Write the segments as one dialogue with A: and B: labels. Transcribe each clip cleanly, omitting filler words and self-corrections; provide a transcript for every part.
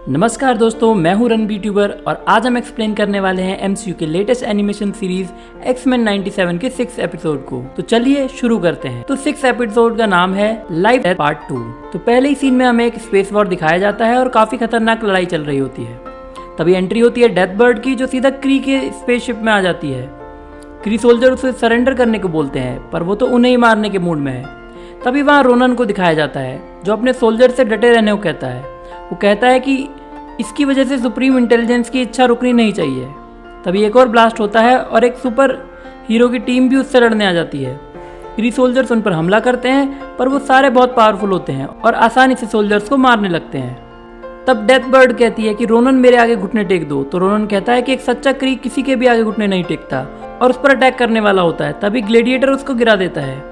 A: नमस्कार दोस्तों, मैं हूं रणबीर ट्यूबर और आज हम एक्सप्लेन करने वाले हैं एमसीयू के लेटेस्ट एनिमेशन सीरीज एक्स-मेन 97 के 6th एपिसोड को। तो चलिए शुरू करते हैं। तो 6th एपिसोड का नाम है लाइफ पार्ट 2। तो पहले ही सीन में हमें एक स्पेस वॉर दिखाया जाता है और काफी खतरनाक लड़ाई चल रही होती है। तभी एंट्री होती है डेथबर्ड की, जो सीधा क्री के स्पेसशिप में आ जाती है। क्री सोल्जर उसे सरेंडर करने को बोलते हैं, पर वो तो उन्हें ही मारने के मूड में है। तभी वहाँ रोनन को दिखाया जाता है, जो अपने सोल्जर से डटे रहने को कहता है। वो कहता है कि इसकी वजह से सुप्रीम इंटेलिजेंस की इच्छा रुकनी नहीं चाहिए। तभी एक और ब्लास्ट होता है और एक सुपर हीरो की टीम भी उससे लड़ने आ जाती है। क्री सोल्जर्स उन पर हमला करते हैं, पर वो सारे बहुत पावरफुल होते हैं और आसानी से सोल्जर्स को मारने लगते हैं। तब डेथबर्ड कहती है कि रोनन मेरे आगे घुटने टेक दो। तो रोनन कहता है कि एक सच्चा क्री किसी के भी आगे घुटने नहीं टेकता और उस पर अटैक करने वाला होता है। तभी ग्लेडिएटर उसको गिरा देता है।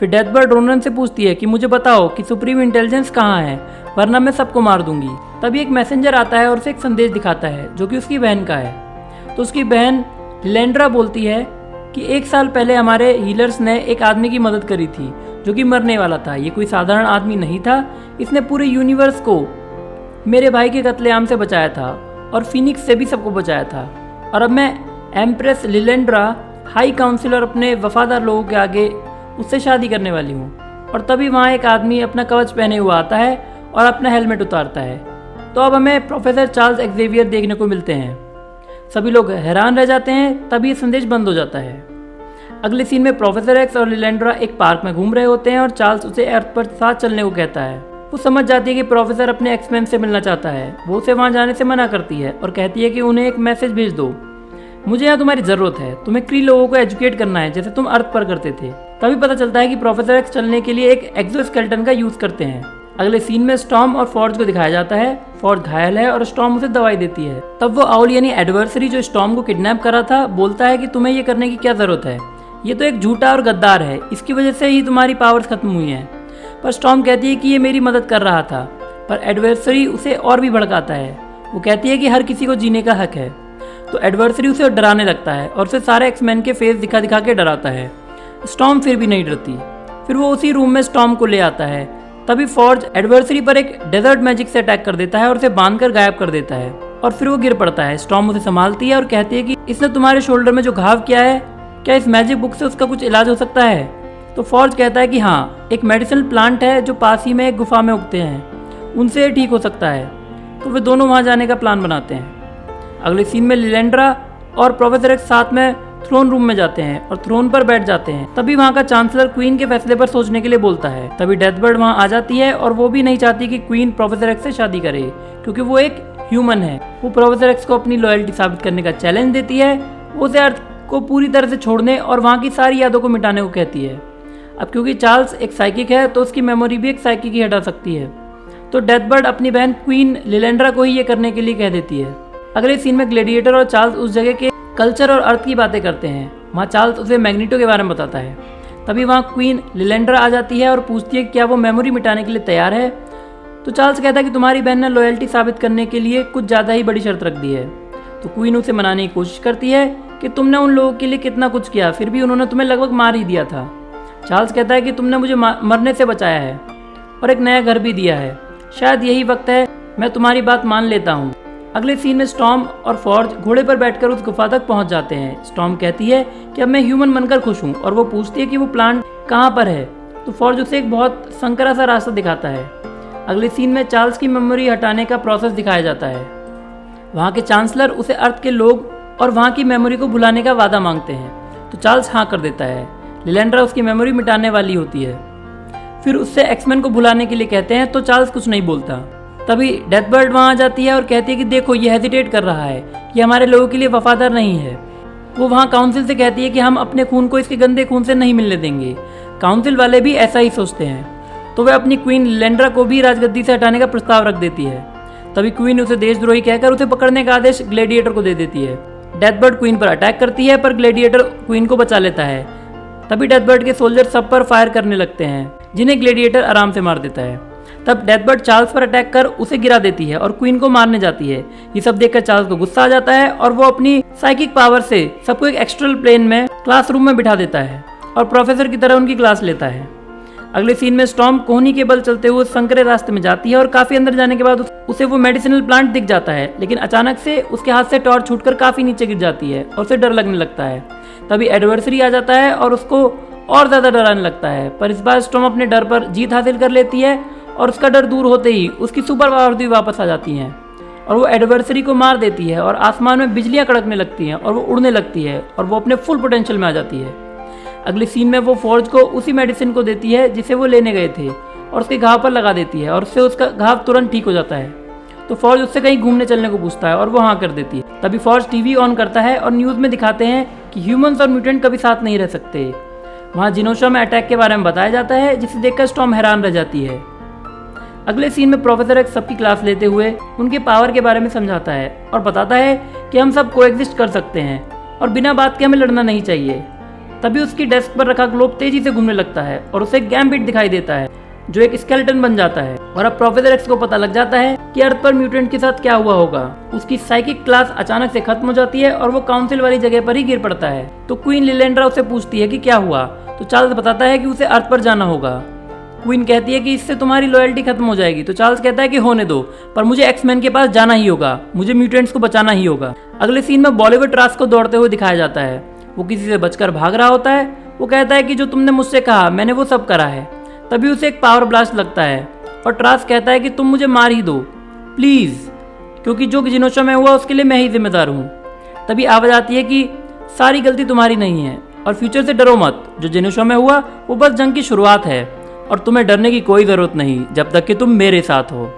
A: फिर डेथबर्ड रोनन से पूछती है कि मुझे बताओ कि सुप्रीम इंटेलिजेंस कहाँ है, वरना मैं सबको मार दूंगी। तभी एक मैसेंजर आता है और उसे एक संदेश दिखाता है, जो कि उसकी बहन का है। तो उसकी बहन लिलेंड्रा बोलती है कि 1 साल पहले हमारे हीलर्स ने एक आदमी की मदद करी थी, जो कि मरने वाला था। ये कोई साधारण आदमी नहीं था, इसने पूरे यूनिवर्स को मेरे भाई के कत्लेआम से बचाया था और फिनिक्स से भी सबको बचाया था। और अब मैं एम्प्रेस लिलेंड्रा, हाई काउंसिलर, अपने वफादार लोगों के आगे उससे शादी करने वाली हूँ। और तभी वहाँ एक आदमी अपना कवच पहने हुआ आता है और अपना हेलमेट उतारता है। तो अब हमें प्रोफेसर चार्ल्स एक्जेवियर देखने को मिलते हैं। सभी लोग हैरान रह जाते हैं। तभी ये संदेश बंद हो जाता है। अगले सीन में प्रोफेसर एक्स और लिलेंड्रा एक पार्क में घूम रहे होते हैं और चार्ल्स उसे अर्थ पर साथ चलने को कहता है। वो समझ जाती है कि प्रोफेसर अपने एक्समैन से मिलना चाहता है। वो उसे वहाँ जाने से मना करती है और कहती है कि उन्हें एक मैसेज भेज दो, मुझे यहाँ तुम्हारी जरूरत है। तुम्हें क्री लोगों को एजुकेट करना है, जैसे तुम अर्थ पर करते थे। तभी पता चलता है कि प्रोफेसर एक्स चलने के लिए एक एक्सोस्केलेटन का यूज करते हैं। अगले सीन में स्टॉर्म और फॉर्ज को दिखाया जाता है। फॉर्ज घायल है और स्टॉर्म उसे दवाई देती है। तब वो आउल यानी एडवर्सरी, जो स्टॉर्म को किडनैप करा था, बोलता है कि तुम्हें ये करने की क्या जरूरत है, ये तो एक झूठा और गद्दार है, इसकी वजह से ही तुम्हारी पावर्स खत्म हुई हैं। पर स्टॉर्म कहती है कि ये मेरी मदद कर रहा था, पर एडवर्सरी उसे और भी भड़काता है। वो कहती है कि हर किसी को जीने का हक है। तो एडवर्सरी उसे डराने लगता है और उसे सारे एक्समैन के फेस दिखा दिखा के डराता है। स्टॉर्म फिर भी नहीं डरती। फिर वो उसी रूम में स्टॉर्म को ले आता है। तभी फॉर्ज एडवर्सरी पर एक डेजर्ट मैजिक से अटैक कर देता है और उसे बांधकर गायब कर देता है और फिर वो गिर पड़ता है। स्टॉर्म उसे संभालती है और कहती है कि इसने तुम्हारे शोल्डर में जो घाव किया है, क्या इस मैजिक बुक से उसका कुछ इलाज हो सकता है? तो फॉर्ज कहता है कि हाँ, एक मेडिसिनल प्लांट है जो पास ही में एक गुफा में उगते हैं, उनसे ये ठीक हो सकता है। तो वे दोनों वहाँ जाने का प्लान बनाते हैं। अगले सीन में लिलेंड्रा और प्रोफेसर एक्स साथ में थ्रोन रूम में जाते हैं और थ्रोन पर बैठ जाते हैं। तभी वहाँ का चांसलर क्वीन के फैसले पर सोचने के लिए बोलता है। तभी डेथबर्ड वहाँ आ जाती है और वो भी नहीं चाहती कि क्वीन प्रोफेसर एक्स से शादी करे, क्योंकि वो एक ह्यूमन है। वो प्रोफेसर एक्स को अपनी लॉयल्टी साबित करने का चैलेंज देती है। वो उसे अर्थ को पूरी तरह से छोड़ने और वहाँ की सारी यादों को मिटाने को कहती है। अब क्योंकि चार्ल्स एक साइकिक है, तो उसकी मेमोरी भी एक साइकिक ही हटा सकती है। तो डेथबर्ड अपनी बहन क्वीन लिलेंड्रा को ही ये करने के लिए कह देती है। अगले सीन में ग्लेडिएटर और चार्ल्स उस जगह के कल्चर और अर्थ की बातें करते हैं। वहाँ चार्ल्स उसे मैग्नीटो के बारे में बताता है। तभी वहाँ क्वीन लिलेंड्रा आ जाती है और पूछती है कि क्या वो मेमोरी मिटाने के लिए तैयार है। तो चार्ल्स कहता है कि तुम्हारी बहन ने लॉयल्टी साबित करने के लिए कुछ ज़्यादा ही बड़ी शर्त रख दी है। तो क्वीन उसे मनाने की कोशिश करती है कि तुमने उन लोगों के लिए कितना कुछ किया, फिर भी उन्होंने तुम्हें लगभग मार ही दिया था। चार्ल्स कहता है कि तुमने मुझे मरने से बचाया है और एक नया घर भी दिया है। शायद यही वक्त है मैं तुम्हारी बात मान लेता हूँ। अगले सीन में स्टॉर्म और फॉर्ज घोड़े पर बैठकर उस गुफा तक पहुंच जाते हैं। स्टॉर्म कहती है कि अब मैं ह्यूमन बनकर खुश हूं और वो पूछती है कि वो प्लांट कहां पर है। तो फॉर्ज उसे एक बहुत संकरा सा रास्ता दिखाता है। अगले सीन में चार्ल्स की मेमोरी हटाने का प्रोसेस दिखाया जाता है। वहां के चांसलर उसे अर्थ के लोग और वहां की मेमोरी को भुलाने का वादा मांगते हैं। तो चार्ल्स हाँ कर देता है। लिलेंड्रा उसकी मेमोरी मिटाने वाली होती है। फिर उससे एक्समैन को भुलाने के लिए कहते हैं, तो चार्ल्स कुछ नहीं बोलता। तभी डेथबर्ड वहाँ आ जाती है और कहती है कि देखो, ये हेजिटेट कर रहा है, ये हमारे लोगों के लिए वफादार नहीं है। वो वहाँ काउंसिल से कहती है कि हम अपने खून को इसके गंदे खून से नहीं मिलने देंगे। काउंसिल वाले भी ऐसा ही सोचते हैं। तो वह अपनी क्वीन लिलेंड्रा को भी राजगद्दी से हटाने का प्रस्ताव रख देती है। तभी क्वीन उसे देशद्रोही कहकर उसे पकड़ने का आदेश ग्लेडिएटर को दे देती है। डेथबर्ड क्वीन पर अटैक करती है, पर ग्लेडिएटर क्वीन को बचा लेता है। तभी डेथबर्ड के सोल्जर सब पर फायर करने लगते हैं, जिन्हें ग्लेडिएटर आराम से मार देता है। तब डेथबर्ड चार्ल्स पर अटैक कर उसे गिरा देती है और क्वीन को मारने जाती है। ये सब देखकर चार्ल्स को गुस्सा आ जाता है और वो अपनी साइकिक पावर से सबको एक एक्स्ट्रल प्लेन में क्लासरूम में बिठा देता है और प्रोफेसर की तरह उनकी क्लास लेता है। अगले सीन में स्टॉर्म कोहनी के बल चलते हुए संकरे रास्ते में जाती है और काफी अंदर जाने के बाद उसे वो मेडिसिनल प्लांट दिख जाता है, लेकिन अचानक से उसके हाथ से टॉर्च छूटकर काफी नीचे गिर जाती है और उसे डर लगने लगता है। तभी एडवर्सरी आ जाता है और उसको और ज्यादा डराने लगता है, पर इस बार स्टॉर्म अपने डर पर जीत हासिल कर लेती है और उसका डर दूर होते ही उसकी सुपर पावर भी वापस आ जाती हैं और वो एडवर्सरी को मार देती है और आसमान में बिजलियां कड़कने लगती हैं और वो उड़ने लगती है और वो अपने फुल पोटेंशियल में आ जाती है। अगले सीन में वो फॉर्ज को उसी मेडिसिन को देती है जिसे वो लेने गए थे और उसके घाव पर लगा देती है और उससे उसका घाव तुरंत ठीक हो जाता है। तो फॉर्ज उससे कहीं घूमने चलने को पूछता है और वो हाँ कर देती है। तभी फॉर्ज टीवी ऑन करता है और न्यूज़ में दिखाते हैं कि ह्यूमंस और म्यूटेंट कभी साथ नहीं रह सकते। वहाँ जिनोशा में अटैक के बारे में बताया जाता है, जिसे देखकर स्टॉर्म हैरान रह जाती है। अगले सीन में प्रोफेसर एक्स सबकी क्लास लेते हुए उनके पावर के बारे में समझाता है और बताता है कि हम सब कोएग्जिस्ट कर सकते हैं और बिना बात के हमें लड़ना नहीं चाहिए। तभी उसकी डेस्क पर रखा ग्लोब तेजी से घूमने लगता है और उसे गैम्बिट दिखाई देता है जो एक स्केलेटन बन जाता है और अब प्रोफेसर एक्स को पता लग जाता है कि अर्थ पर म्यूटेंट के साथ क्या हुआ होगा। उसकी साइकिक क्लास अचानक से खत्म हो जाती है और वो काउंसिल वाली जगह पर ही गिर पड़ता है। तो क्वीन लिलेंड्रा उसे पूछती है कि क्या हुआ, तो चार्ल्स बताता है कि उसे अर्थ पर जाना होगा। क्वीन कहती है कि इससे तुम्हारी लॉयल्टी खत्म हो जाएगी, तो चार्ल्स कहता है कि होने दो, पर मुझे एक्समैन के पास जाना ही होगा, मुझे म्यूटेंट्स को बचाना ही होगा। अगले सीन में बॉलीवुड ट्रास को दौड़ते हुए दिखाया जाता है। वो किसी से बचकर भाग रहा होता है। वो कहता है कि जो तुमने मुझसे कहा मैंने वो सब करा है। तभी उसे एक पावर ब्लास्ट लगता है और ट्रास कहता है कि तुम मुझे मार ही दो प्लीज, क्योंकि जो जिनोशा में हुआ उसके लिए मैं ही जिम्मेदार हूँ। तभी आवाज आती है कि सारी गलती तुम्हारी नहीं है और फ्यूचर से डरो मत, जो जिनोशा में हुआ वो बस जंग की शुरुआत है और तुम्हें डरने की कोई जरूरत नहीं जब तक कि तुम मेरे साथ हो।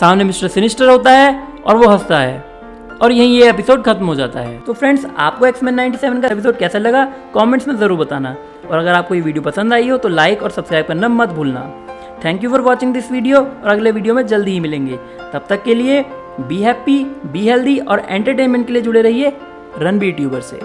A: सामने मिस्टर सिनिस्टर होता है और वो हंसता है और यहीं ये एपिसोड खत्म हो जाता है। तो फ्रेंड्स, आपको एक्समैन 97 का एपिसोड कैसा लगा कमेंट्स में जरूर बताना, और अगर आपको ये वीडियो पसंद आई हो तो लाइक और सब्सक्राइब करना मत भूलना। Thank you for watching this video और अगले वीडियो में जल्दी ही मिलेंगे। तब तक के लिए बी हैप्पी, बी हेल्दी और एंटरटेनमेंट के लिए जुड़े रहिए रणबीर ट्यूबर से।